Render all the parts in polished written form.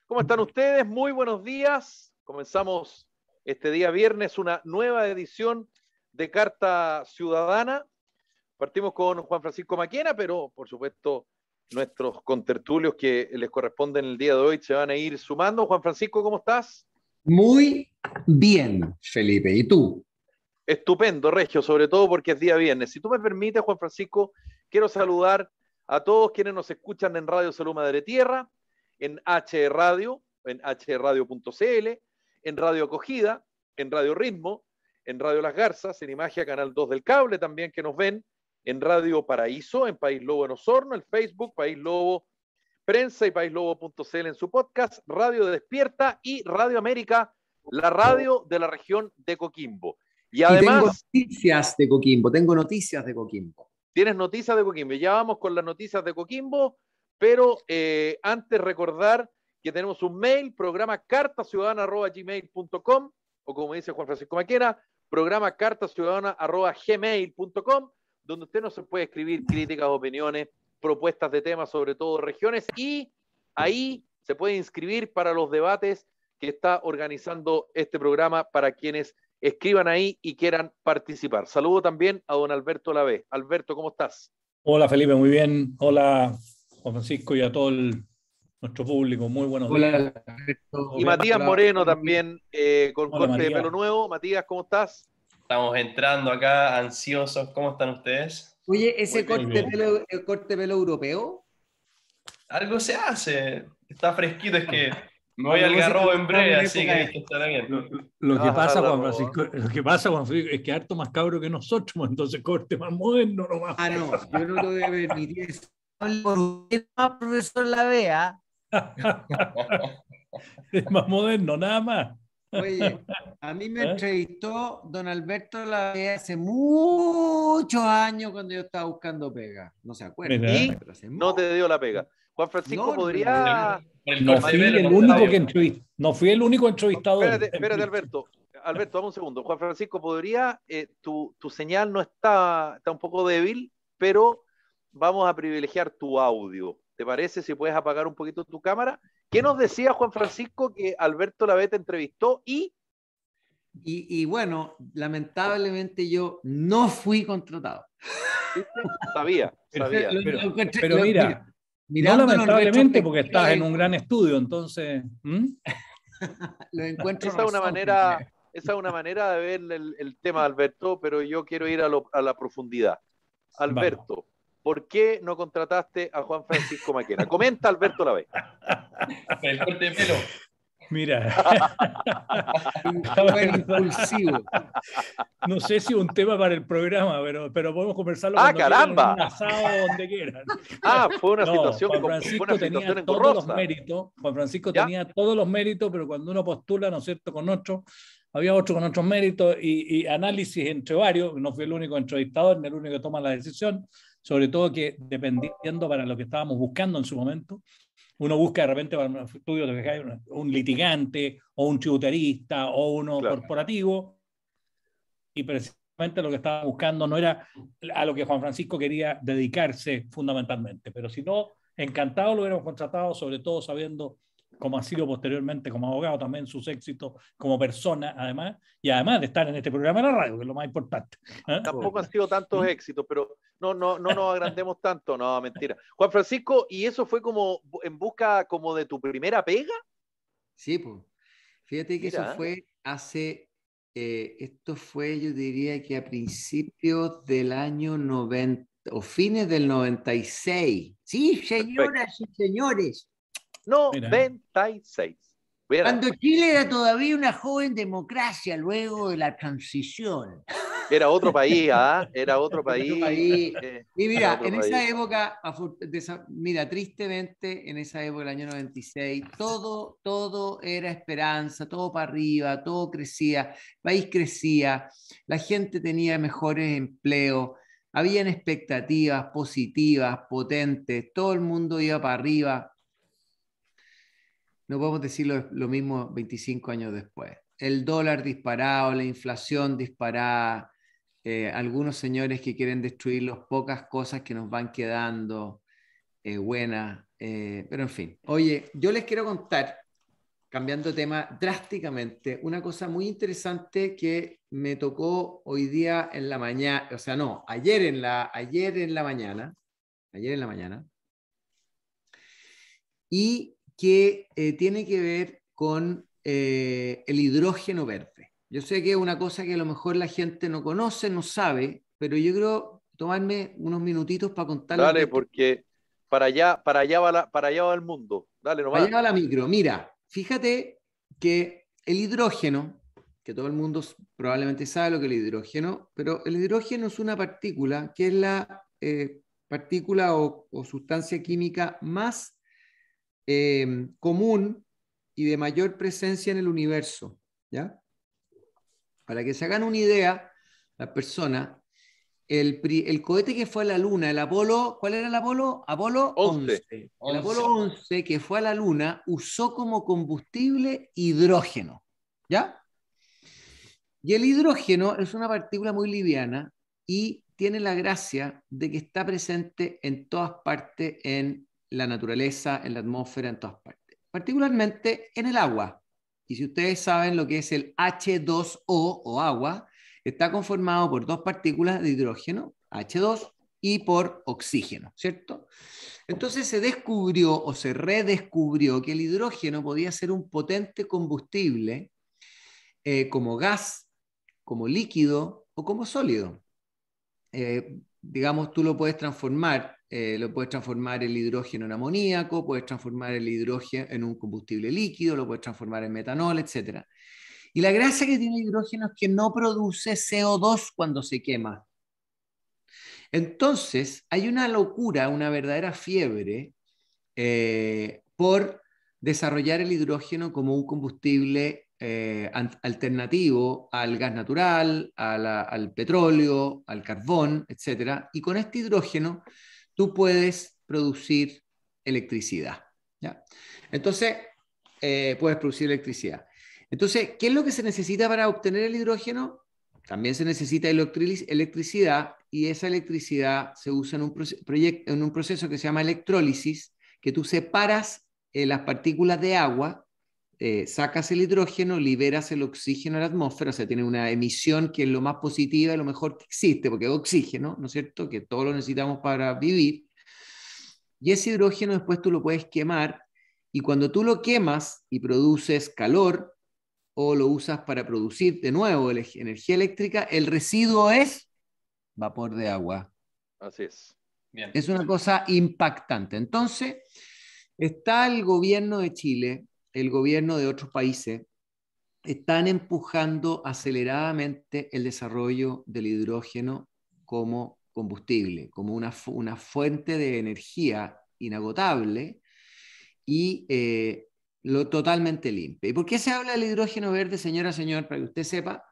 ¿Cómo están ustedes? Muy buenos días. Comenzamos este día viernes una nueva edición de Carta Ciudadana. Partimos con Juan Francisco Maquena, pero por supuesto nuestros contertulios que les corresponden el día de hoy se van a ir sumando. Juan Francisco, ¿cómo estás? Muy bien, Felipe. ¿Y tú? Estupendo, Regio, sobre todo porque es día viernes. Si tú me permites, Juan Francisco, quiero saludar a todos quienes nos escuchan en Radio Salud Madre Tierra, en H Radio, en hradio.cl, en Radio Acogida, en Radio Ritmo, en Radio Las Garzas, en Imagia Canal 2 del Cable también que nos ven, en Radio Paraíso, en País Lobo en Osorno, en Facebook, País Lobo Prensa y paislobo.cl en su podcast, Radio Despierta y Radio América, la radio de la región de Coquimbo. Y además, tengo noticias de Coquimbo. Tienes noticias de Coquimbo. Ya vamos con las noticias de Coquimbo, pero antes recordar que tenemos un mail, programa cartasiudadana@gmail.com, o como dice Juan Francisco Maquena, programa cartasiudadana@gmail.com, donde usted nos puede escribir críticas, opiniones, propuestas de temas, sobre todo regiones, y ahí se puede inscribir para los debates que está organizando este programa para quienes escriban ahí y quieran participar. Saludo también a don Alberto Lavé. Alberto, ¿cómo estás? Hola Felipe, muy bien. Hola Juan Francisco y a todo nuestro público. Muy buenos días. Alberto. Y Matías Moreno también, con corte Matías de pelo nuevo. Matías, ¿cómo estás? Estamos entrando acá, ansiosos. ¿Cómo están ustedes? Oye, ¿ese corte de pelo europeo? Algo se hace. Está fresquito, es que me voy al Garrobo en breve, así que estará bien. Lo que pasa, Juan Francisco, es que harto más cabro que nosotros, entonces corte más moderno nomás. Ah, no, yo no lo voy a permitir eso. Profesor Lavea. Es más moderno, nada más. Oye, a mí me entrevistó don Alberto Lavea hace muchos años cuando yo estaba buscando pega. No se acuerda. Y no te dio la pega. Juan Francisco podría... No fui el único entrevistador. Espérate, Alberto. Alberto, dame un segundo. Juan Francisco, podría... tu señal no está un poco débil, pero vamos a privilegiar tu audio. ¿Te parece si puedes apagar un poquito tu cámara? ¿Qué nos decía Juan Francisco que Alberto Lavé te entrevistó y bueno, lamentablemente yo no fui contratado. Sabía. Pero mira, no lamentablemente porque estás en un gran estudio, entonces... Lo encuentro esa es una manera de ver el tema, Alberto, pero yo quiero ir a la profundidad. Alberto, vamos. ¿Por qué no contrataste a Juan Francisco Maquena? Comenta Alberto Lavé. El corte de pelo. Mira. Estaba impulsivo. No sé si es un tema para el programa, pero podemos conversarlo caramba. En un asado donde quieran. Fue una situación Juan Francisco tenía todos los méritos. Juan Francisco tenía todos los méritos, pero cuando uno postula, ¿no es cierto?, con otro, había otro con otros méritos y análisis entre varios. No fui el único entrevistador, ni el único que toma la decisión. Sobre todo que dependiendo para lo que estábamos buscando en su momento, uno busca de repente para un estudio de un litigante o un tributarista o uno corporativo, y precisamente lo que estaba buscando no era a lo que Juan Francisco quería dedicarse fundamentalmente, pero si no, encantado lo hubiéramos contratado, sobre todo sabiendo cómo ha sido posteriormente como abogado, también sus éxitos como persona, además, y además de estar en este programa de la radio, que es lo más importante. Tampoco han sido tantos éxitos, pero no nos agrandemos tanto, no, mentira. Juan Francisco, ¿y eso fue como en busca como de tu primera pega? Sí, pues. Fíjate que eso fue hace, esto fue, yo diría que a principios del año 90, o fines del 96. Sí, señoras y señores. 96. Cuando Chile era todavía una joven democracia luego de la transición. Era otro país, era otro país. Y mira, en esa época, tristemente, en esa época, el año 96, todo era esperanza, todo para arriba, todo crecía, el país crecía, la gente tenía mejores empleos, habían expectativas positivas, potentes, todo el mundo iba para arriba. No podemos decir lo mismo 25 años después. El dólar disparado, la inflación disparada, algunos señores que quieren destruir las pocas cosas que nos van quedando buenas, pero en fin. Oye, yo les quiero contar cambiando de tema drásticamente, una cosa muy interesante que me tocó hoy día en la mañana, o sea, no, ayer en la mañana, y que tiene que ver con el hidrógeno verde. Yo sé que es una cosa que a lo mejor la gente no conoce, no sabe, pero yo creo tomarme unos minutitos para contarles. Dale, porque para allá va el mundo. Dale Para nomás. allá va la micro. Mira, fíjate que el hidrógeno, que todo el mundo probablemente sabe lo que es el hidrógeno, pero el hidrógeno es una partícula que es la partícula o sustancia química más común y de mayor presencia en el universo, ¿ya? Para que se hagan una idea, las personas, el cohete que fue a la Luna, el Apolo, ¿cuál era el Apolo? Apolo 11. El Apolo 11 que fue a la Luna usó como combustible hidrógeno, ¿ya? Y el hidrógeno es una partícula muy liviana y tiene la gracia de que está presente en todas partes en la naturaleza, en la atmósfera, en todas partes. Particularmente en el agua. Y si ustedes saben lo que es el H2O o agua, está conformado por dos partículas de hidrógeno, H2, y por oxígeno, ¿cierto? Entonces se descubrió o se redescubrió que el hidrógeno podía ser un potente combustible como gas, como líquido o como sólido. Digamos, tú lo puedes transformar el hidrógeno en amoníaco, puedes transformar el hidrógeno en un combustible líquido, lo puedes transformar en metanol, etc. Y la gracia que tiene el hidrógeno es que no produce CO2 cuando se quema. Entonces, hay una locura, una verdadera fiebre por desarrollar el hidrógeno como un combustible alternativo al gas natural, al petróleo, al carbón, etc. Y con este hidrógeno tú puedes producir electricidad, ¿ya? Entonces, puedes producir electricidad. Entonces, ¿qué es lo que se necesita para obtener el hidrógeno? También se necesita electricidad y esa electricidad se usa en un proceso que se llama electrólisis, que tú separas las partículas de agua, sacas el hidrógeno, liberas el oxígeno a la atmósfera, o sea, tiene una emisión que es lo más positiva y lo mejor que existe, porque es oxígeno, ¿no es cierto? Que todos lo necesitamos para vivir. Y ese hidrógeno después tú lo puedes quemar y cuando tú lo quemas y produces calor o lo usas para producir de nuevo energía eléctrica, el residuo es vapor de agua. Así es. Bien. Es una cosa impactante. Entonces, está el gobierno de Chile, el gobierno de otros países, están empujando aceleradamente el desarrollo del hidrógeno como combustible, como una fuente de energía inagotable y lo totalmente limpia. ¿Y por qué se habla del hidrógeno verde, señora, señor? Para que usted sepa,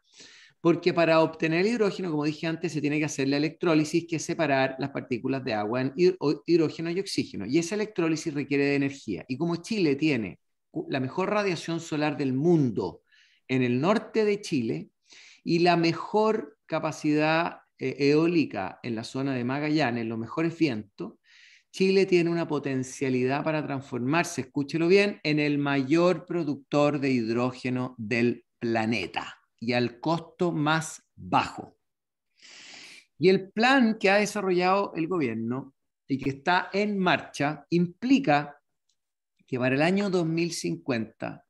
porque para obtener el hidrógeno, como dije antes, se tiene que hacer la electrólisis, que es separar las partículas de agua en hidrógeno y oxígeno. Y esa electrólisis requiere de energía. Y como Chile tiene la mejor radiación solar del mundo en el norte de Chile y la mejor capacidad eólica en la zona de Magallanes, los mejores vientos, Chile tiene una potencialidad para transformarse, escúchelo bien, en el mayor productor de hidrógeno del planeta y al costo más bajo. Y el plan que ha desarrollado el gobierno y que está en marcha implica que para el año 2050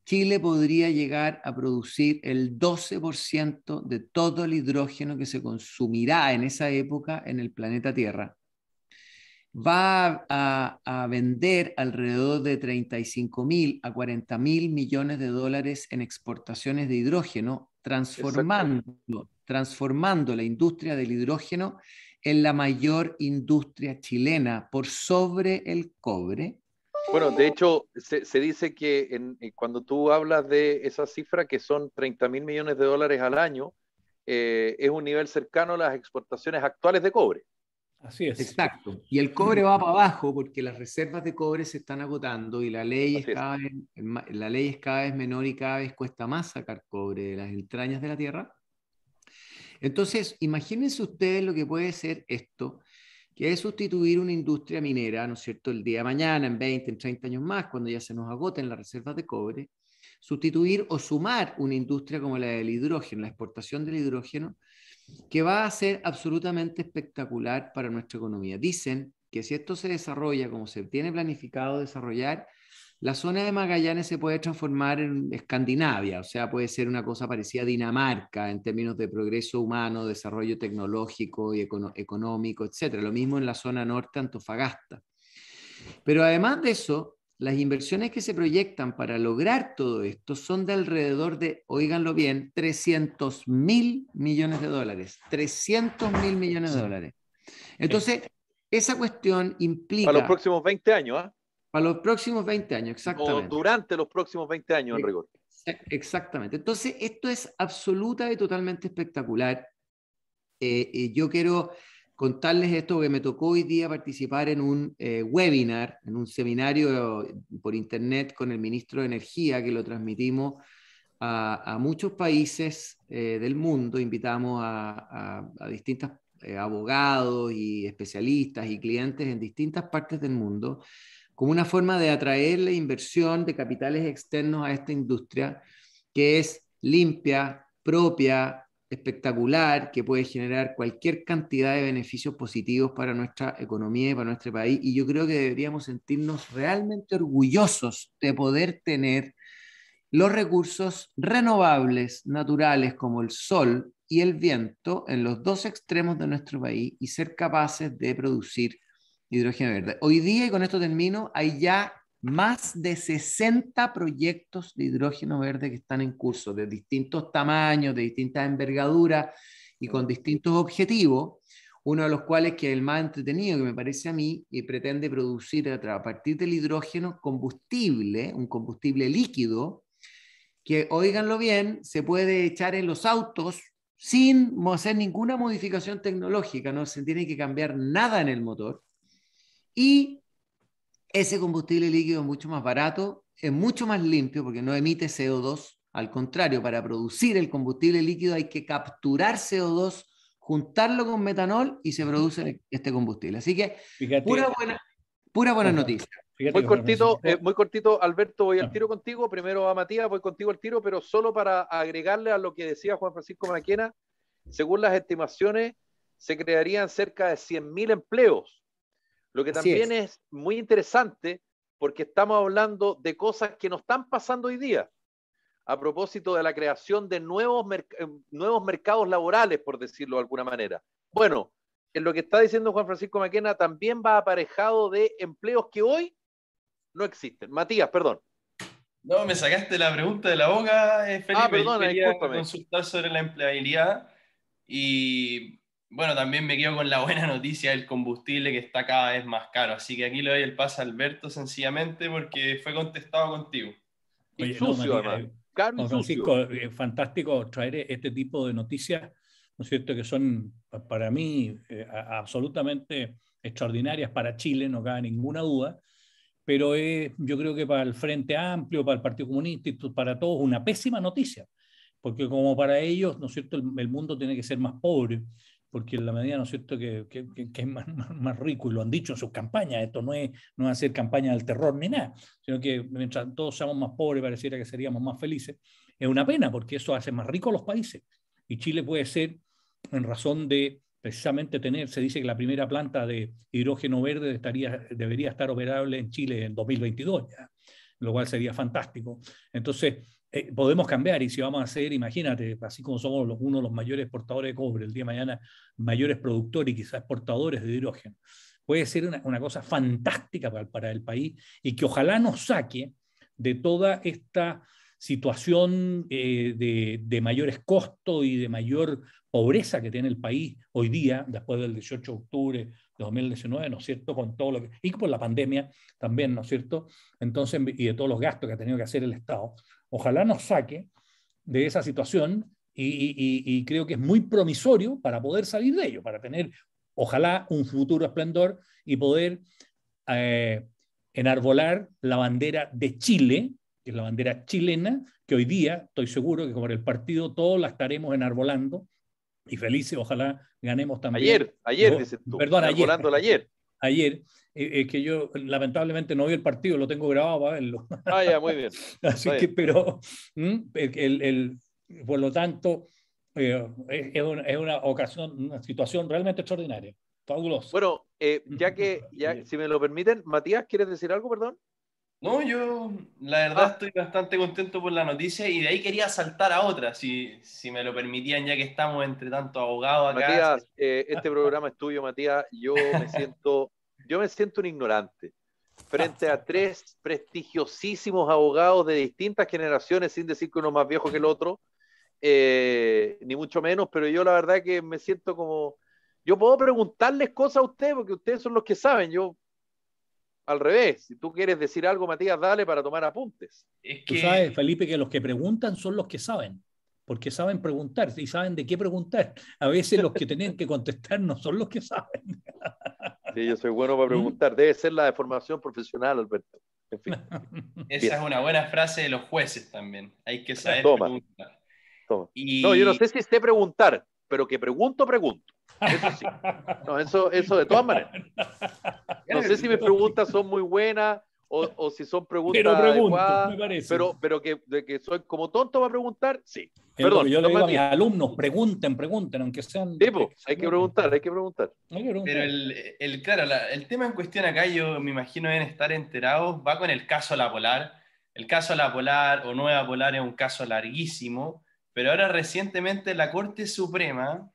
Chile podría llegar a producir el 12% de todo el hidrógeno que se consumirá en esa época en el planeta Tierra. Va a vender alrededor de 35.000 a 40.000 millones de dólares en exportaciones de hidrógeno, transformando la industria del hidrógeno en la mayor industria chilena por sobre el cobre. Bueno, de hecho, se dice que cuando tú hablas de esa cifra, que son 30.000 millones de dólares al año, es un nivel cercano a las exportaciones actuales de cobre. Así es. Exacto. Y el cobre va para abajo porque las reservas de cobre se están agotando y la ley es cada vez menor y cada vez cuesta más sacar cobre de las entrañas de la tierra. Entonces, imagínense ustedes lo que puede ser esto. que es sustituir una industria minera, ¿no es cierto?, el día de mañana, en 20, en 30 años más, cuando ya se nos agoten las reservas de cobre, sustituir o sumar una industria como la del hidrógeno, la exportación del hidrógeno, que va a ser absolutamente espectacular para nuestra economía. Dicen que si esto se desarrolla como se tiene planificado desarrollar, la zona de Magallanes se puede transformar en Escandinavia, o sea, puede ser una cosa parecida a Dinamarca en términos de progreso humano, desarrollo tecnológico y económico, etc. Lo mismo en la zona norte, Antofagasta. Pero además de eso, las inversiones que se proyectan para lograr todo esto son de alrededor de, óiganlo bien, 300.000 millones de dólares. 300.000 millones de dólares. Entonces, esa cuestión implica... Para los próximos 20 años, ¿ah? Para los próximos 20 años, exactamente. O durante los próximos 20 años, en rigor. Exactamente. Entonces, esto es absoluta y totalmente espectacular. Yo quiero contarles esto porque me tocó hoy día participar en un webinar, en un seminario por internet con el ministro de Energía, que lo transmitimos a muchos países del mundo. Invitamos a distintos abogados y especialistas y clientes en distintas partes del mundo, como una forma de atraer la inversión de capitales externos a esta industria que es limpia, propia, espectacular, que puede generar cualquier cantidad de beneficios positivos para nuestra economía y para nuestro país. Y yo creo que deberíamos sentirnos realmente orgullosos de poder tener los recursos renovables, naturales, como el sol y el viento, en los dos extremos de nuestro país y ser capaces de producir hidrógeno verde. Hoy día, y con esto termino, hay ya más de 60 proyectos de hidrógeno verde que están en curso, de distintos tamaños, de distintas envergaduras y con distintos objetivos, uno de los cuales, que es el más entretenido, que me parece a mí, y pretende producir a partir del hidrógeno combustible, un combustible líquido, que, óiganlo bien, se puede echar en los autos sin hacer ninguna modificación tecnológica, no se tiene que cambiar nada en el motor. Y ese combustible líquido es mucho más barato, es mucho más limpio porque no emite CO2. Al contrario, para producir el combustible líquido hay que capturar CO2, juntarlo con metanol y se produce este combustible. Así que, fíjate, pura buena noticia. Muy cortito, Alberto, voy al tiro contigo. Primero a Matías, voy contigo al tiro, pero solo para agregarle a lo que decía Juan Francisco Maquena, según las estimaciones, se crearían cerca de 100.000 empleos. Lo que también es muy interesante, porque estamos hablando de cosas que no están pasando hoy día, a propósito de la creación de nuevos mercados laborales, por decirlo de alguna manera. Bueno, en lo que está diciendo Juan Francisco Maquena también va aparejado de empleos que hoy no existen. Matías, perdón. No, me sacaste la pregunta de la boca, Felipe. Perdona, quería discúlpame. Consultar sobre la empleabilidad y, bueno, también me quedo con la buena noticia del combustible que está cada vez más caro. Así que aquí le doy el pase a Alberto sencillamente porque fue contestado contigo. Oye, y sucio, además. Caro y Francisco, fantástico traer este tipo de noticias, ¿no es cierto?, que son para mí absolutamente extraordinarias para Chile, no cabe ninguna duda. Pero yo creo que para el Frente Amplio, para el Partido Comunista y para todos, una pésima noticia, porque como para ellos, ¿no es cierto?, el mundo tiene que ser más pobre, porque en la medida, ¿no es cierto?, que es más rico, y lo han dicho en sus campañas, esto no es hacer campaña del terror ni nada, sino que mientras todos seamos más pobres pareciera que seríamos más felices. Es una pena, porque eso hace más ricos los países, y Chile puede ser, en razón de precisamente se dice que la primera planta de hidrógeno verde debería estar operable en Chile en 2022, ya, lo cual sería fantástico. Entonces, podemos cambiar, y si vamos a hacer, imagínate, así como somos uno de los mayores exportadores de cobre, el día de mañana mayores productores y quizás exportadores de hidrógeno, puede ser una cosa fantástica para el país, y que ojalá nos saque de toda esta situación de mayores costos y de mayor pobreza que tiene el país hoy día, después del 18 de octubre de 2019, ¿no es cierto?, con todo lo que, y por la pandemia también, ¿no es cierto?, entonces, y de todos los gastos que ha tenido que hacer el Estado. Ojalá nos saque de esa situación, y creo que es muy promisorio para poder salir de ello, para tener, ojalá, un futuro esplendor y poder enarbolar la bandera de Chile, que es la bandera chilena, que hoy día estoy seguro que como el partido todos la estaremos enarbolando, y felices, ojalá ganemos también. Ayer dices tú. Perdón, ayer. Ayer. Ayer, que yo lamentablemente no vi el partido, lo tengo grabado para verlo. Ya, muy bien. Así que, pero, por lo tanto, es una ocasión, una situación realmente extraordinaria, fabulosa. Bueno, si me lo permiten, Matías, ¿quieres decir algo, perdón? No, yo la verdad estoy bastante contento por la noticia y de ahí quería saltar a otra, si me lo permitían, ya que estamos entre tanto abogados acá. Matías, este programa es tuyo, Matías. Yo me siento un ignorante frente a 3 prestigiosísimos abogados de distintas generaciones, sin decir que uno es más viejo que el otro, ni mucho menos, pero yo la verdad que me siento como... Yo puedo preguntarles cosas a ustedes, porque ustedes son los que saben. Yo, al revés, si tú quieres decir algo, Matías, dale para tomar apuntes. Tú sabes, Felipe, que los que preguntan son los que saben, porque saben preguntar y saben de qué preguntar. A veces los que tienen que contestar no son los que saben. Sí, yo soy bueno para preguntar. Debe ser la de formación profesional, Alberto. En fin. Esa es una buena frase de los jueces también. Hay que saber preguntar. Toma. No, yo no sé si sé preguntar, pero que pregunto. Eso sí. No, eso de todas maneras. No sé si mis preguntas son muy buenas o si son preguntas adecuadas, me parece. pero que soy como tonto para preguntar, sí. Perdón, yo le digo a mis alumnos, pregunten, aunque sean... Tipo, hay que preguntar. Pero el tema en cuestión acá, yo me imagino deben estar enterados, va con el caso La Polar. El caso La Polar o Nueva Polar es un caso larguísimo, pero ahora recientemente la Corte Suprema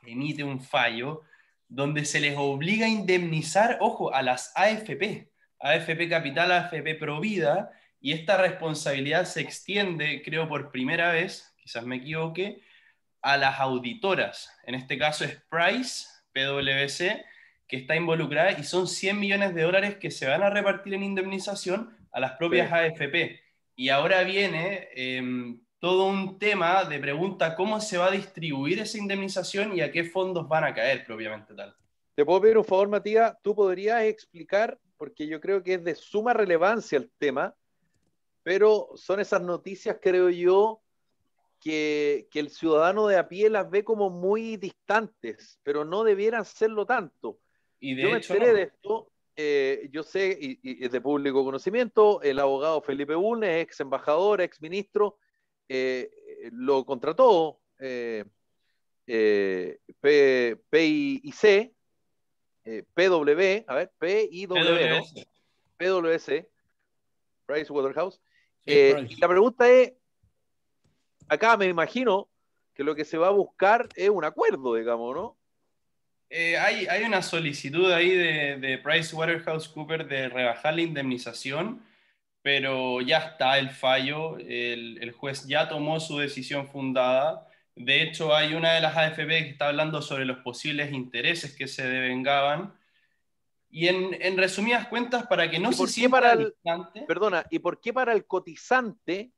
emite un fallo donde se les obliga a indemnizar, ojo, a las AFP Capital, AFP Provida, y esta responsabilidad se extiende, creo por primera vez, quizás me equivoque, a las auditoras. En este caso es Price, PwC, que está involucrada, y son $100 millones que se van a repartir en indemnización a las propias AFP. Y ahora viene todo un tema de pregunta cómo se va a distribuir esa indemnización y a qué fondos van a caer propiamente tal. ¿Te puedo pedir un favor, Matías? ¿Tú podrías explicar, porque yo creo que es de suma relevancia el tema, pero son esas noticias, creo yo, que el ciudadano de a pie las ve como muy distantes, pero no debieran serlo tanto. Y de yo hecho, me enteré de esto, yo sé, y es de público conocimiento, el abogado Felipe Bulnes, ex embajador, ex ministro, lo contrató PIC, PW, a ver, PIW, ¿no? PwC, Price Waterhouse. Y la pregunta es, acá me imagino que lo que se va a buscar es un acuerdo, digamos, ¿no? Hay una solicitud ahí de PricewaterhouseCoopers de rebajar la indemnización, pero ya está el fallo, el juez ya tomó su decisión fundada. De hecho, hay una de las AFP que está hablando sobre los posibles intereses que se devengaban. Y en resumidas cuentas, para que no se sienta distante... Perdona, ¿y por qué para el cotizante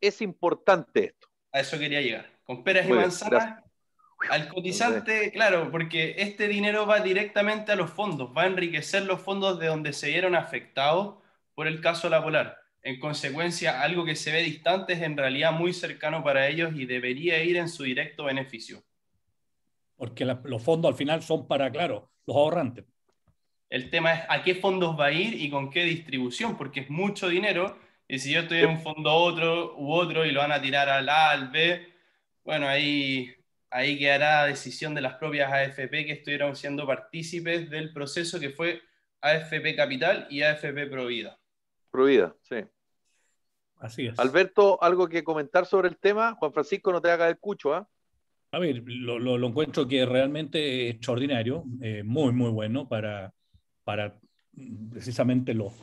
es importante esto? A eso quería llegar. Con peras y manzanas, al cotizante, claro, porque este dinero va directamente a los fondos, va a enriquecer los fondos de donde se vieron afectados por el caso La Polar. En consecuencia, algo que se ve distante es en realidad muy cercano para ellos y debería ir en su directo beneficio. Porque los fondos al final son para, claro, los ahorrantes. El tema es a qué fondos va a ir y con qué distribución, porque es mucho dinero, y si yo estoy en un fondo otro y lo van a tirar al A, al B, bueno, ahí quedará decisión de las propias AFP que estuvieron siendo partícipes del proceso que fue AFP Capital y AFP Provida. Provida, sí. Así es. Alberto, ¿algo que comentar sobre el tema? Juan Francisco, no te hagas el cucho, ¿ah? A ver, lo encuentro que realmente es extraordinario, muy, muy bueno para precisamente los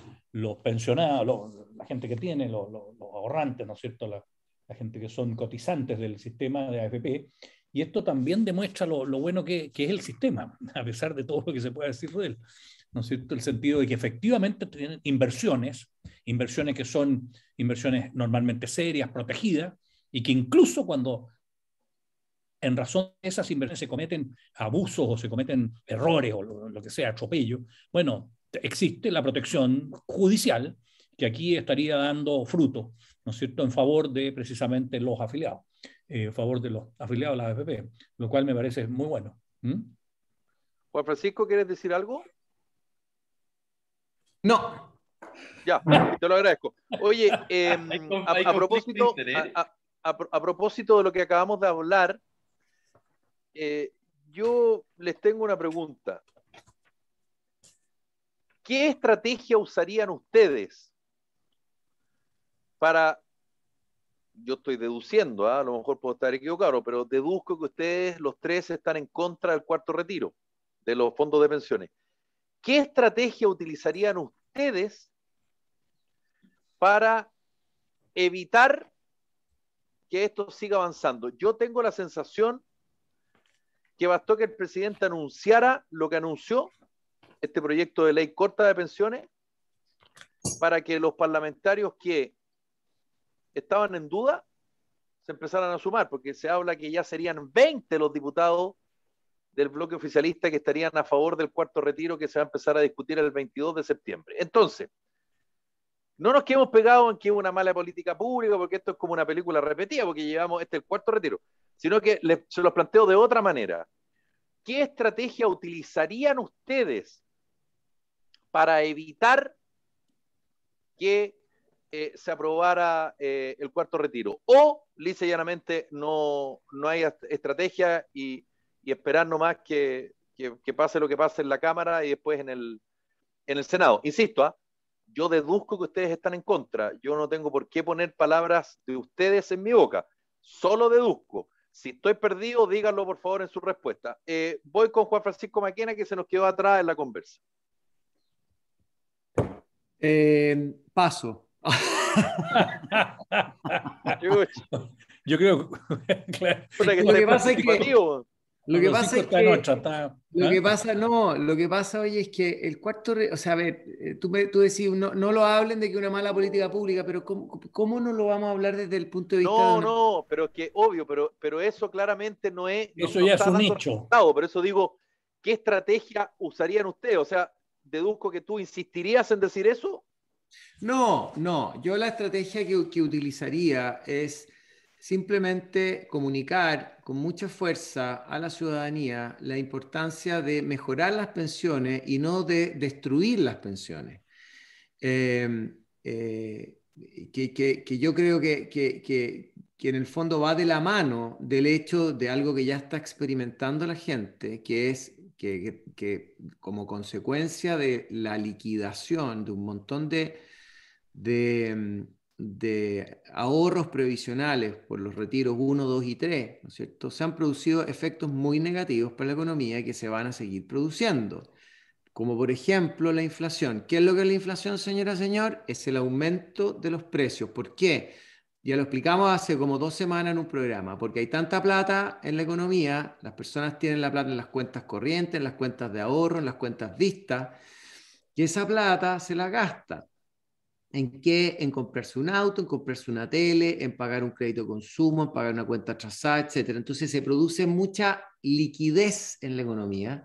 pensionados, la gente que tiene, los ahorrantes, ¿no es cierto? La gente que son cotizantes del sistema de AFP. Y esto también demuestra lo bueno que es el sistema, a pesar de todo lo que se pueda decir de él, ¿no es cierto? El sentido de que efectivamente tienen inversiones que son inversiones normalmente serias, protegidas, y que incluso cuando en razón de esas inversiones se cometen abusos o se cometen errores o lo que sea, atropello, bueno, existe la protección judicial que aquí estaría dando fruto, ¿no es cierto?, en favor de precisamente los afiliados. a favor de los afiliados a la AFP, lo cual me parece muy bueno. Juan Francisco, ¿quieres decir algo? No. Ya, te lo agradezco. Oye, a propósito de lo que acabamos de hablar, yo les tengo una pregunta. ¿Qué estrategia usarían ustedes para, yo estoy deduciendo, a lo mejor puedo estar equivocado, pero deduzco que ustedes, los tres, están en contra del cuarto retiro de los fondos de pensiones? ¿Qué estrategia utilizarían ustedes para evitar que esto siga avanzando? Yo tengo la sensación que bastó que el presidente anunciara lo que anunció, este proyecto de ley corta de pensiones, para que los parlamentarios que estaban en duda se empezaran a sumar, porque se habla que ya serían 20 los diputados del bloque oficialista que estarían a favor del cuarto retiro, que se va a empezar a discutir el 22 de septiembre. Entonces, no nos quedemos pegados en que es una mala política pública, porque esto es como una película repetida, porque llevamos el cuarto retiro, sino que se los planteo de otra manera. ¿Qué estrategia utilizarían ustedes para evitar que se aprobara el cuarto retiro? O, lisa y llanamente, no hay estrategia y esperar nomás que pase lo que pase en la Cámara y después en el Senado. Insisto, yo deduzco que ustedes están en contra. Yo no tengo por qué poner palabras de ustedes en mi boca. Solo deduzco. Si estoy perdido, díganlo por favor en su respuesta. Voy con Juan Francisco Maquena, que se nos quedó atrás en la conversa. Paso. Yo creo claro. Lo que pasa es que lo que pasa, oye, es que el cuarto, o sea, a ver, tú decís, no lo hablen de que una mala política pública, pero ¿cómo no lo vamos a hablar desde el punto de vista No, pero que obvio, pero eso claramente no es... Eso ya es un nicho. Por eso digo, ¿qué estrategia usarían ustedes? O sea, deduzco que tú insistirías en decir eso. No, yo la estrategia que utilizaría es simplemente comunicar con mucha fuerza a la ciudadanía la importancia de mejorar las pensiones y no de destruir las pensiones. Que yo creo que en el fondo va de la mano del hecho de algo que ya está experimentando la gente, que es que como consecuencia de la liquidación de un montón de ahorros previsionales por los retiros 1, 2 y 3, ¿no es cierto? Se han producido efectos muy negativos para la economía y que se van a seguir produciendo, como por ejemplo la inflación. ¿Qué es lo que es la inflación, señora, señor? Es el aumento de los precios. ¿Por qué? Ya lo explicamos hace como 2 semanas en un programa, porque hay tanta plata en la economía, las personas tienen la plata en las cuentas corrientes, en las cuentas de ahorro, en las cuentas vistas, y esa plata se la gasta. ¿En qué? En comprarse un auto, en comprarse una tele, en pagar un crédito de consumo, en pagar una cuenta atrasada, etc. Entonces se produce mucha liquidez en la economía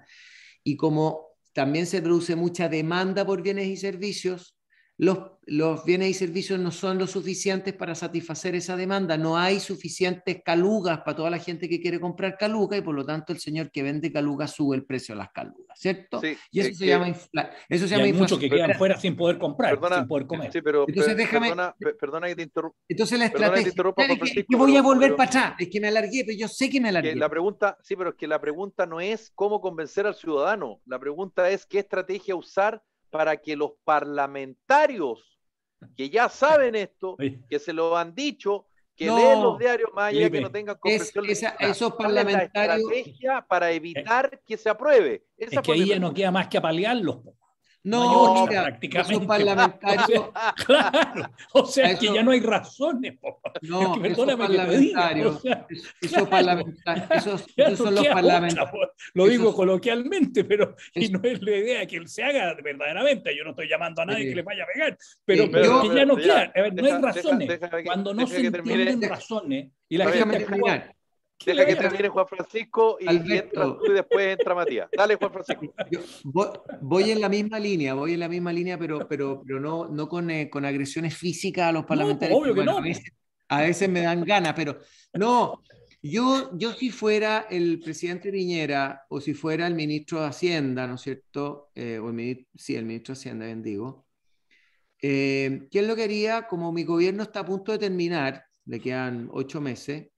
y como también se produce mucha demanda por bienes y servicios, los bienes y servicios no son lo suficientes para satisfacer esa demanda. No hay suficientes calugas para toda la gente que quiere comprar caluga y por lo tanto el señor que vende caluga sube el precio de las calugas, ¿cierto? Sí, y eso se llama inflación. Hay muchos que quedan fuera sin poder comprar, sin poder comer. Sí, pero entonces perdona que te interrumpa. Entonces la estrategia, es que voy a volver para atrás, es que me alargué, pero yo sé que me alargué. La pregunta, sí, pero es que la pregunta no es cómo convencer al ciudadano, la pregunta es qué estrategia usar para que los parlamentarios que ya saben esto, que se lo han dicho, que leen los diarios, más allá que no tengan comprensión, esos parlamentarios, la estrategia para evitar que se apruebe. Es que ahí ya no queda más que apalearlos. No, mira, esos parlamentarios. Claro, o sea, que ya no hay razones. No, esos parlamentarios. Esos son los parlamentarios. Lo digo coloquialmente, pero y no es la idea que se haga verdaderamente. Yo no estoy llamando a nadie que le vaya a pegar, pero que ya no queda. No hay razones. Cuando no se entienden razones y la gente actúa. Deja que termine Juan Francisco y entras tú y después entra Matías. Dale, Juan Francisco. Voy en la misma línea, pero no con agresiones físicas a los parlamentarios. Obvio que no. A veces me dan ganas, pero no. Yo si fuera el presidente Piñera o si fuera el ministro de Hacienda, ¿no es cierto? Sí, el ministro de Hacienda, bien digo. ¿Quién lo quería? Como mi gobierno está a punto de terminar, le quedan 8 meses,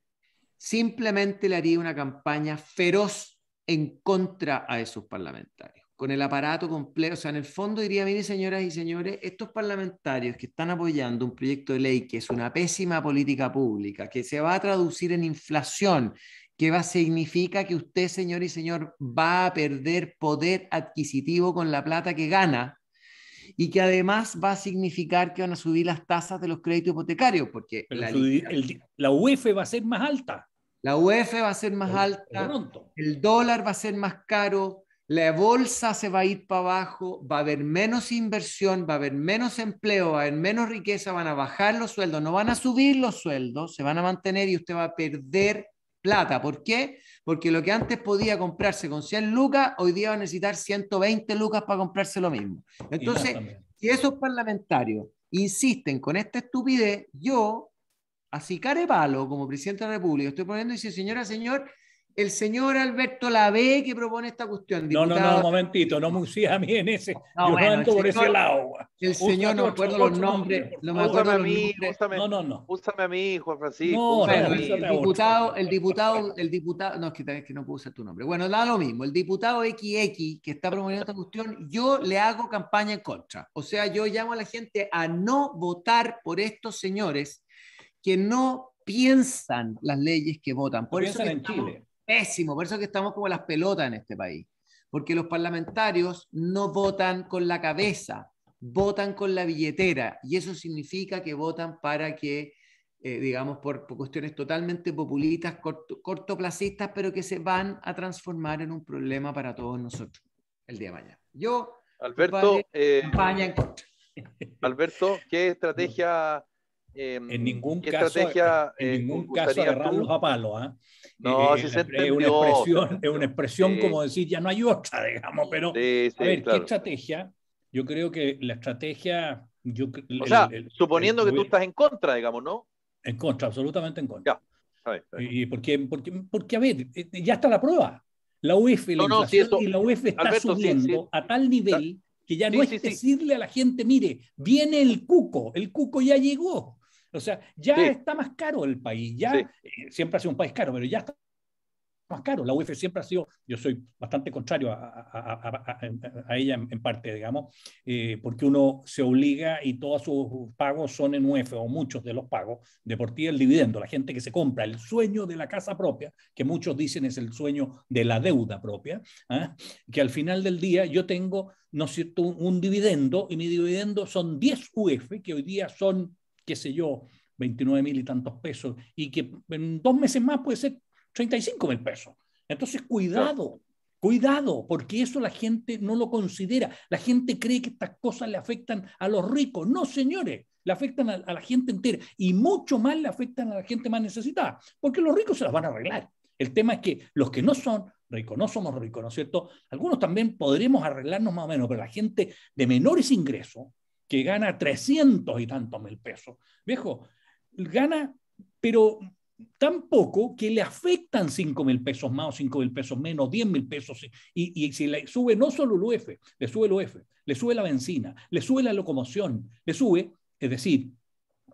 simplemente le haría una campaña feroz en contra a esos parlamentarios, con el aparato completo. O sea, en el fondo diría, mire, señoras y señores, estos parlamentarios que están apoyando un proyecto de ley que es una pésima política pública, que se va a traducir en inflación, que significa que usted, señor y señor, va a perder poder adquisitivo con la plata que gana, y que además va a significar que van a subir las tasas de los créditos hipotecarios, porque la UEF va a ser más alta. La UEF va a ser más alta, el dólar va a ser más caro, la bolsa se va a ir para abajo, va a haber menos inversión, va a haber menos empleo, va a haber menos riqueza, van a bajar los sueldos, no van a subir los sueldos, se van a mantener y usted va a perder plata. ¿Por qué? Porque lo que antes podía comprarse con 100 lucas, hoy día va a necesitar 120 lucas para comprarse lo mismo. Entonces, si esos parlamentarios insisten con esta estupidez, yo, así carepalo, como presidente de la República, estoy poniendo y dice, señora, señor, el señor Alberto Lavé que propone esta cuestión. Diputado, un momentito, no me uses a mí en ese. No, yo bueno, no ando por ese lado. El señor, no me acuerdo los nombres. No me acuerdo los nombres. Úsame a mí, Juan Francisco. El diputado, no, es que no puedo usar tu nombre. Bueno, da lo mismo. El diputado XX que está promoviendo esta cuestión, yo le hago campaña en contra. O sea, yo llamo a la gente a no votar por estos señores que no piensan las leyes que votan. Por eso en Chile. Pésimo, por eso que estamos como las pelotas en este país, porque los parlamentarios no votan con la cabeza, votan con la billetera, y eso significa que votan para que, digamos, por cuestiones totalmente populistas, cortoplacistas, pero que se van a transformar en un problema para todos nosotros el día de mañana. Yo, Alberto, campaña en contra. Alberto, ¿qué estrategia... en ningún caso agarrarlos a palos, ¿eh? No, si se entendió. Es una expresión como decir, ya no hay otra, digamos, pero a ver, claro. ¿Qué estrategia? Yo creo que la estrategia... suponiendo que tú estás en contra, digamos, ¿no? En contra, absolutamente en contra. Ya. A ver. Y porque, a ver, ya está la prueba. La UEF, la inflación, y la UEF está Alberto, subiendo a tal nivel que ya no es decirle a la gente, mire, viene el cuco ya llegó. O sea, ya está más caro el país, siempre ha sido un país caro, pero ya está más caro. La UEF siempre ha sido, yo soy bastante contrario a ella en parte, digamos, porque uno se obliga y todos sus pagos son en UEF, o muchos de los pagos, de por ti el dividendo, la gente que se compra el sueño de la casa propia, que muchos dicen es el sueño de la deuda propia, que al final del día yo tengo, ¿no es cierto?, un dividendo, y mi dividendo son 10 UEF, que hoy día son, qué sé yo, 29.000 y tantos pesos, y que en 2 meses más puede ser 35.000 pesos. Entonces, cuidado, porque eso la gente no lo considera. La gente cree que estas cosas le afectan a los ricos. No, señores, le afectan a la gente entera, y mucho más le afectan a la gente más necesitada, porque los ricos se las van a arreglar. El tema es que los que no son ricos, no somos ricos, ¿no es cierto? Algunos también podremos arreglarnos más o menos, pero la gente de menores ingresos, que gana 300 y tantos mil pesos, viejo, gana, pero tan poco que le afectan 5.000 pesos más o 5.000 pesos menos, 10.000 pesos, y si le sube no solo el UEF, le sube la benzina, le sube la locomoción, le sube, es decir,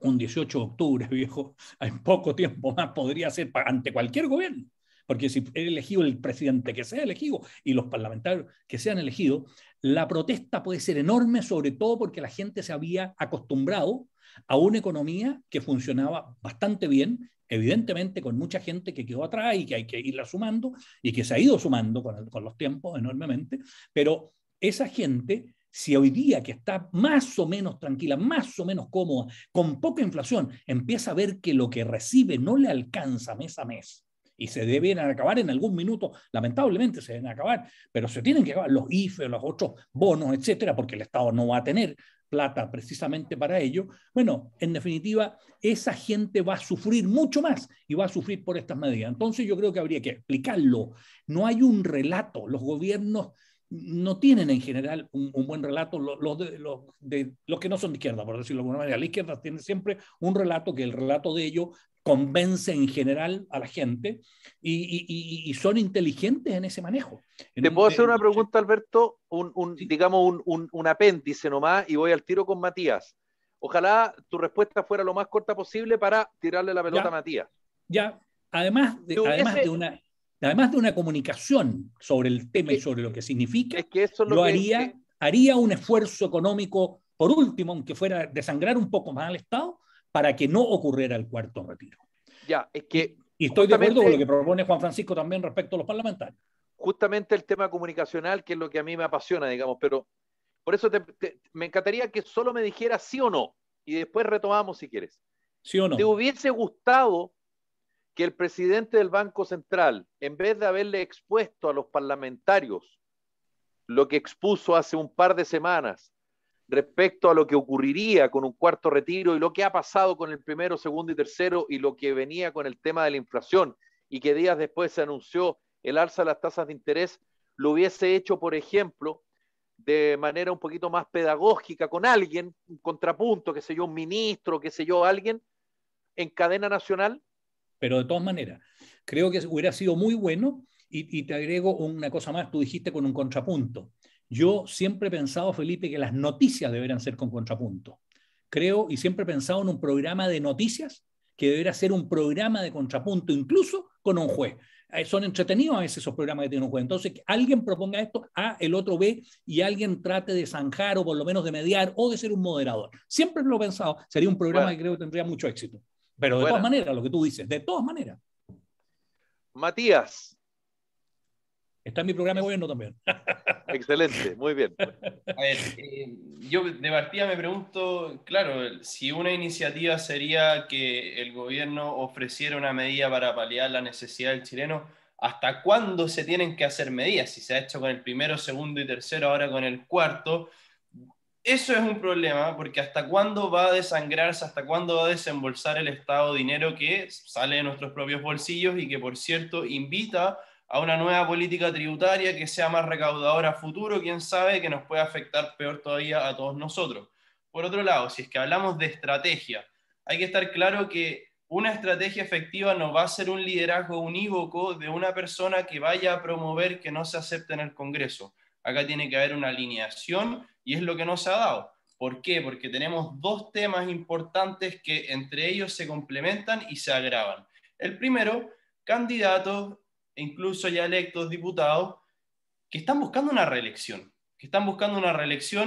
un 18 de octubre, viejo, en poco tiempo más podría ser ante cualquier gobierno, porque si es elegido el presidente que sea elegido y los parlamentarios que sean elegidos, la protesta puede ser enorme, sobre todo porque la gente se había acostumbrado a una economía que funcionaba bastante bien, evidentemente con mucha gente que quedó atrás y que hay que irla sumando, y que se ha ido sumando con los tiempos enormemente, pero esa gente, si hoy día que está más o menos tranquila, más o menos cómoda, con poca inflación, empieza a ver que lo que recibe no le alcanza mes a mes, y se deben acabar en algún minuto, lamentablemente se deben acabar, pero se tienen que acabar los IFE, los otros bonos, etcétera, porque el Estado no va a tener plata precisamente para ello. Bueno, en definitiva, esa gente va a sufrir mucho más y va a sufrir por estas medidas. Entonces yo creo que habría que explicarlo. No hay un relato. Los gobiernos no tienen en general un buen relato, los que no son de izquierda, por decirlo de alguna manera. La izquierda tiene siempre un relato que el relato de ellos convence en general a la gente y son inteligentes en ese manejo. ¿Te puedo hacer una pregunta, Alberto? Sí. Digamos un apéndice nomás, y voy al tiro con Matías. Ojalá tu respuesta fuera lo más corta posible para tirarle la pelota a Matías. Ya, además de una comunicación sobre el tema y sobre lo que significa, es que eso es yo haría un esfuerzo económico, por último, aunque fuera desangrar un poco más al Estado, para que no ocurriera el cuarto retiro. Ya, es que y estoy de acuerdo con lo que propone Juan Francisco también respecto a los parlamentarios. Justamente el tema comunicacional, que es lo que a mí me apasiona, digamos, pero por eso me encantaría que solo me dijeras sí o no, y después retomamos si quieres. ¿Sí o no? ¿Te hubiese gustado que el presidente del Banco Central, en vez de haberle expuesto a los parlamentarios lo que expuso hace un par de semanas respecto a lo que ocurriría con un cuarto retiro y lo que ha pasado con el primero, segundo y tercero y lo que venía con el tema de la inflación y que días después se anunció el alza de las tasas de interés, lo hubiese hecho, por ejemplo, de manera un poquito más pedagógica con alguien, un contrapunto, qué sé yo, un ministro, qué sé yo, alguien en cadena nacional? Pero de todas maneras, creo que hubiera sido muy bueno y te agrego una cosa más, tú dijiste con un contrapunto. Yo siempre he pensado, Felipe, que las noticias deberían ser con contrapunto. Creo y siempre he pensado en un programa de noticias que debería ser un programa de contrapunto, incluso con un juez. Son entretenidos a veces esos programas que tiene un juez. Entonces, que alguien proponga esto, A, el otro B, y alguien trate de zanjar o por lo menos de mediar o de ser un moderador. Siempre lo he pensado. Sería un programa que creo que tendría mucho éxito. Pero de todas maneras, lo que tú dices, de todas maneras. Matías. Está en mi programa de gobierno también. Excelente, muy bien. A ver, yo de partida me pregunto, claro, si una iniciativa sería que el gobierno ofreciera una medida para paliar la necesidad del chileno, ¿hasta cuándo se tienen que hacer medidas? Si se ha hecho con el primero, segundo y tercero, ahora con el cuarto. Eso es un problema, porque ¿hasta cuándo va a desangrarse, hasta cuándo va a desembolsar el Estado dinero que sale de nuestros propios bolsillos y que, por cierto, invita a una nueva política tributaria que sea más recaudadora a futuro, quién sabe, que nos puede afectar peor todavía a todos nosotros? Por otro lado, si es que hablamos de estrategia, hay que estar claro que una estrategia efectiva no va a ser un liderazgo unívoco de una persona que vaya a promover que no se acepte en el Congreso. Acá tiene que haber una alineación y es lo que no se ha dado. ¿Por qué? Porque tenemos dos temas importantes que entre ellos se complementan y se agravan. El primero, candidatos e incluso ya electos diputados que están buscando una reelección.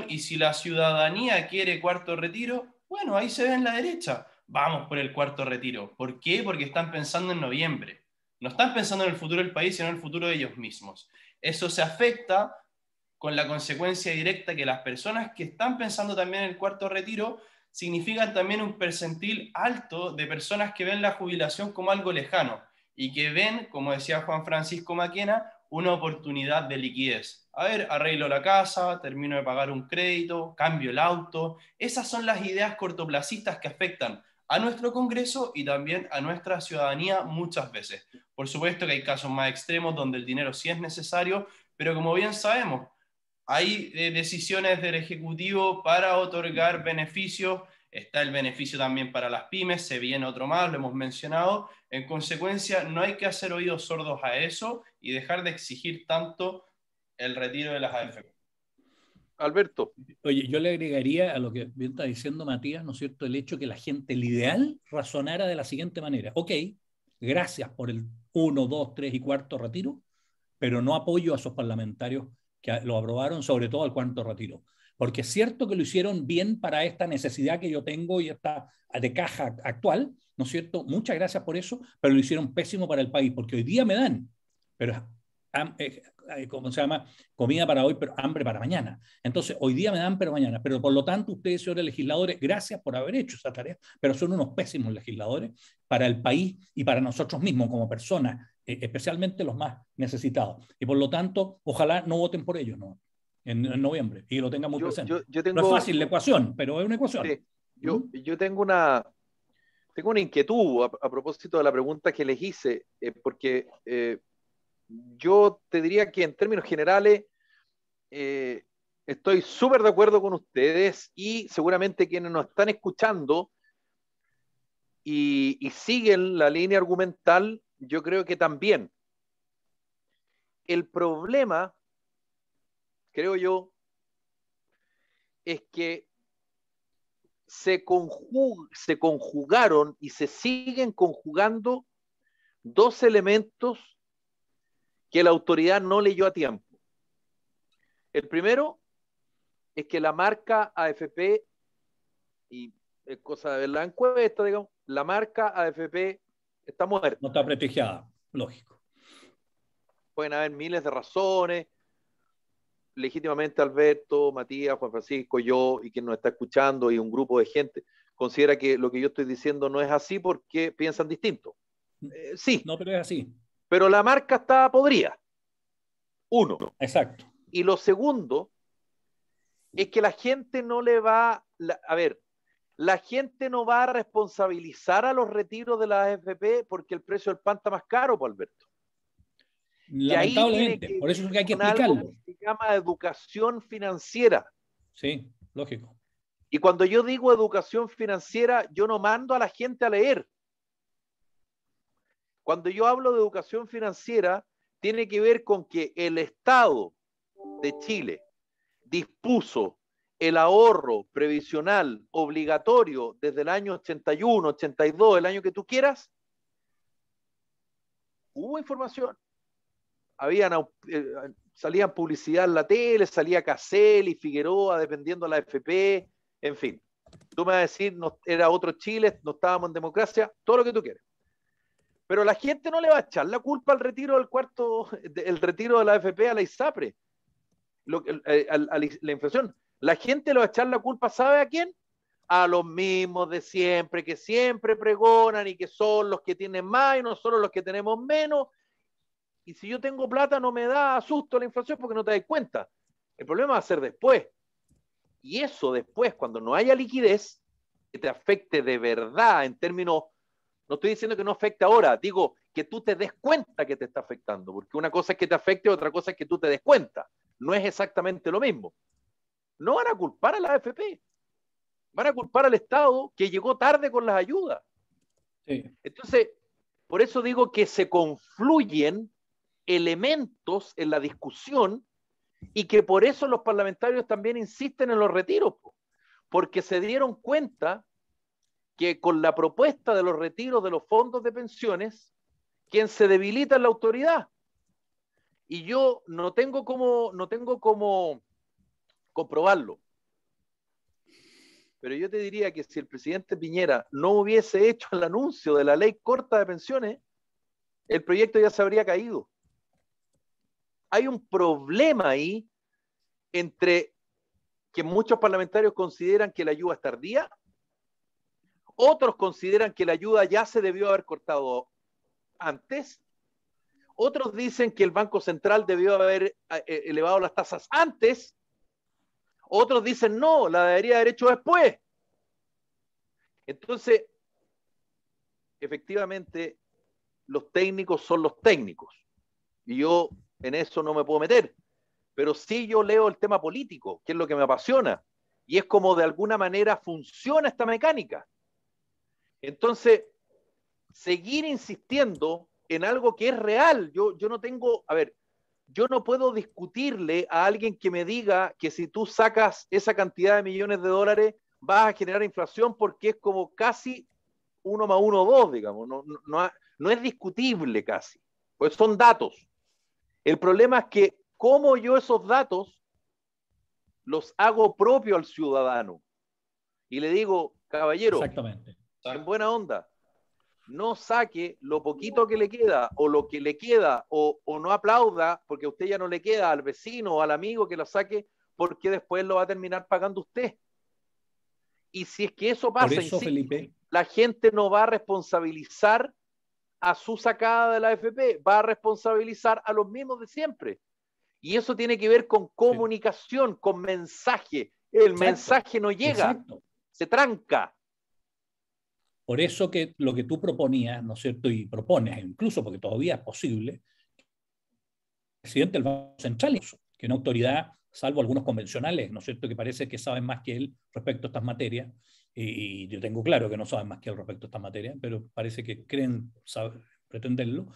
Y si la ciudadanía quiere cuarto retiro, bueno, ahí se ve en la derecha. Vamos por el cuarto retiro. ¿Por qué? Porque están pensando en noviembre. No están pensando en el futuro del país, sino en el futuro de ellos mismos. Eso se afecta con la consecuencia directa que las personas que están pensando también en el cuarto retiro significan también un percentil alto de personas que ven la jubilación como algo lejano y que ven, como decía Juan Francisco Maquena, una oportunidad de liquidez. A ver, arreglo la casa, termino de pagar un crédito, cambio el auto. Esas son las ideas cortoplacistas que afectan a nuestro Congreso y también a nuestra ciudadanía muchas veces. Por supuesto que hay casos más extremos donde el dinero sí es necesario, pero como bien sabemos, hay decisiones del Ejecutivo para otorgar beneficios, está el beneficio también para las pymes, se viene otro más, lo hemos mencionado. En consecuencia, no hay que hacer oídos sordos a eso y dejar de exigir tanto el retiro de las AFP. Alberto. Oye, yo le agregaría a lo que bien está diciendo Matías, ¿no es cierto?, el hecho que la gente, el ideal, razonara de la siguiente manera. Ok, gracias por el 1, 2, 3 y cuarto retiro, pero no apoyo a esos parlamentarios que lo aprobaron, sobre todo al cuarto retiro. Porque es cierto que lo hicieron bien para esta necesidad que yo tengo y esta de caja actual, ¿no es cierto? Muchas gracias por eso, pero lo hicieron pésimo para el país, porque hoy día me dan, pero ¿cómo se llama? Comida para hoy, pero hambre para mañana. Entonces, hoy día me dan, pero mañana. Pero por lo tanto, ustedes, señores legisladores, gracias por haber hecho esa tarea, pero son unos pésimos legisladores para el país y para nosotros mismos como personas, especialmente los más necesitados. Y por lo tanto, ojalá no voten por ellos, ¿no? En noviembre, y lo tengan muy presente. No es fácil la ecuación, pero es una ecuación. Sí, yo tengo una inquietud a propósito de la pregunta que les hice, porque yo te diría que en términos generales estoy súper de acuerdo con ustedes y seguramente quienes nos están escuchando y siguen la línea argumental, yo creo que también. El problema, creo yo, es que se conjugaron y se siguen conjugando dos elementos que la autoridad no leyó a tiempo. El primero es que la marca AFP, y es cosa de ver la encuesta, digamos, la marca AFP está muerta. No está prestigiada, lógico. Pueden haber miles de razones. Legítimamente Alberto, Matías, Juan Francisco, yo y quien nos está escuchando y un grupo de gente considera que lo que yo estoy diciendo no es así porque piensan distinto. Sí. No, pero es así. Pero la marca está podrida. Uno. Exacto. Y lo segundo es que la gente no le va... la gente no va a responsabilizar a los retiros de la AFP porque el precio del pan está más caro, pues, Alberto. Lamentablemente, por eso es que hay que explicarlo. Algo que se llama educación financiera. Sí, lógico. Y cuando yo digo educación financiera, yo no mando a la gente a leer. Cuando yo hablo de educación financiera, tiene que ver con que el Estado de Chile dispuso el ahorro previsional obligatorio desde el año 81, 82, el año que tú quieras. Hubo información. Salían publicidad en la tele, salía Caselli, Figueroa, dependiendo de la AFP, en fin. Tú me vas a decir, no, era otro Chile, no estábamos en democracia, todo lo que tú quieras. Pero la gente no le va a echar la culpa al retiro el retiro de la AFP a la ISAPRE, la inflación. La gente le va a echar la culpa, ¿sabe a quién? A los mismos de siempre, que siempre pregonan y que son los que tienen más y nosotros los que tenemos menos. Y si yo tengo plata no me da susto la inflación porque no te das cuenta. El problema va a ser después. Y eso después, cuando no haya liquidez, que te afecte de verdad en términos, no estoy diciendo que no afecte ahora, digo que tú te des cuenta que te está afectando, porque una cosa es que te afecte, otra cosa es que tú te des cuenta. No es exactamente lo mismo. No van a culpar a la AFP, van a culpar al Estado que llegó tarde con las ayudas. Sí. Entonces, por eso digo que se confluyen elementos en la discusión y que por eso los parlamentarios también insisten en los retiros, porque se dieron cuenta que con la propuesta de los retiros de los fondos de pensiones, quien se debilita es la autoridad. Y yo no tengo cómo comprobarlo. Pero yo te diría que si el presidente Piñera no hubiese hecho el anuncio de la ley corta de pensiones, el proyecto ya se habría caído. Hay un problema ahí entre que muchos parlamentarios consideran que la ayuda es tardía, otros consideran que la ayuda ya se debió haber cortado antes, otros dicen que el Banco Central debió haber elevado las tasas antes, otros dicen no, la debería haber hecho después. Entonces, efectivamente, los técnicos son los técnicos. Y yo en eso no me puedo meter. Pero sí yo leo el tema político, que es lo que me apasiona. Y es como de alguna manera funciona esta mecánica. Entonces, seguir insistiendo en algo que es real. Yo no tengo, yo no puedo discutirle a alguien que me diga que si tú sacas esa cantidad de millones de dólares vas a generar inflación porque es como casi 1 más 1, 2, digamos. No es discutible casi, pues son datos. El problema es que cómo yo esos datos los hago propio al ciudadano. Y le digo, caballero, exactamente, en buena onda, no saque lo poquito que le queda o lo que le queda o no aplauda porque a usted ya no le queda, al vecino o al amigo que lo saque, porque después lo va a terminar pagando usted. Y si es que eso pasa, por eso, insisto, Felipe, la gente no va a responsabilizar a su sacada de la AFP, va a responsabilizar a los mismos de siempre. Y eso tiene que ver con comunicación, sí, con mensaje. El mensaje no llega, se tranca. Por eso que lo que tú proponías, ¿no es cierto? Y propones, incluso porque todavía es posible, el presidente del Banco Central, que una autoridad salvo algunos convencionales, ¿no es cierto?, que parece que saben más que él respecto a estas materias, y yo tengo claro que no saben más que él respecto a estas materias, pero parece que creen pretenderlo.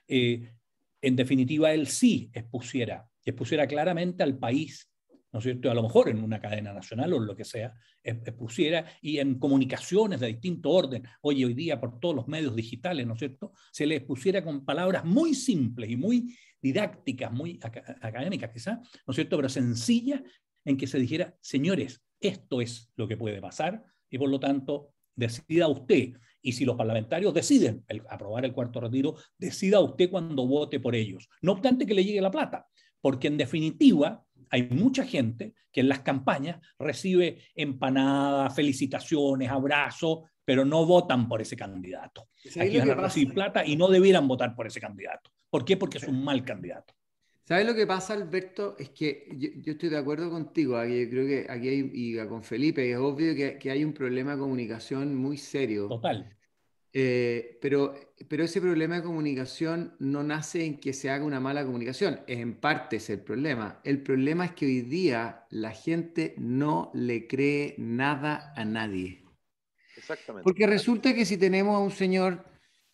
En definitiva, él sí expusiera claramente al país, ¿no es cierto?, a lo mejor en una cadena nacional o en lo que sea, expusiera, y en comunicaciones de distinto orden, oye, hoy día por todos los medios digitales, ¿no es cierto?, se le expusiera con palabras muy simples y muy didácticas, muy académicas quizás, ¿no es cierto?, pero sencillas, en que se dijera, señores, esto es lo que puede pasar, y por lo tanto, decida usted. Y si los parlamentarios deciden aprobar el cuarto retiro, decida usted cuando vote por ellos. No obstante que le llegue la plata, porque en definitiva hay mucha gente que en las campañas recibe empanadas, felicitaciones, abrazos, pero no votan por ese candidato. Aquí van a recibir plata y no debieran votar por ese candidato. ¿Por qué? Porque es un mal candidato. ¿Sabes lo que pasa, Alberto? Es que yo estoy de acuerdo contigo. Yo creo que aquí hay, y con Felipe, es obvio que hay un problema de comunicación muy serio. Total. Pero ese problema de comunicación no nace en que se haga una mala comunicación. En parte es el problema. El problema es que hoy día la gente no le cree nada a nadie. Exactamente. Porque resulta que si tenemos a un señor